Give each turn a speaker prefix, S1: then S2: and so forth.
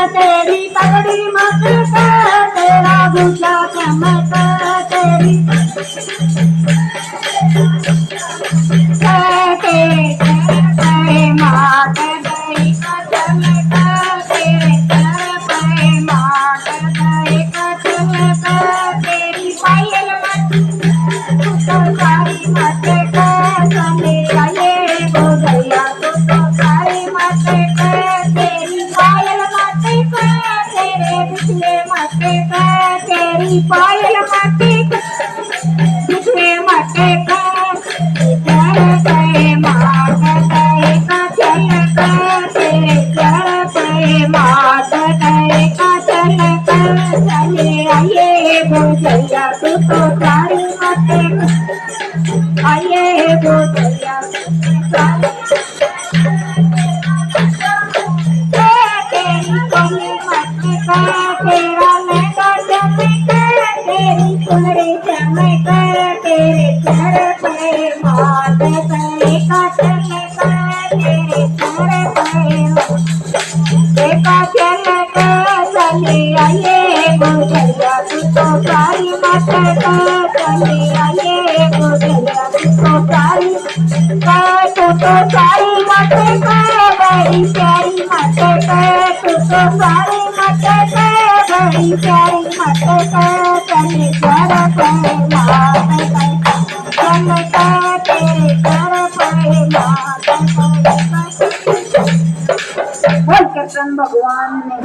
S1: तेरी पगड़ी मत तेरा भूषा चमक तेरी मात गई चमक तेरे पे मात गई चमक तेरी पायल मत तो सारी मत चले आए हो गया तो सारी मत तेरी पायल मत तेरे पिछले मत तेरी पायल मत पिछले मत तू तो सारी मत आइए वो दरिया तेरी कोई मत का तेरा मैं का चमक तेरी सुनरी चमक तेरे चेहरे पे मात पे का चमक तेरे चेहरे पे का चमक चले आइए वो दरिया तू तो सारी मत चले आइए वो दरिया तू तो सारी मत बड़ी प्यारी मत तू तो सारी मत बड़ी प्यारी मत चले कर पे मात चमक तेरे कर पे मात बोल कृष्ण भगवान ने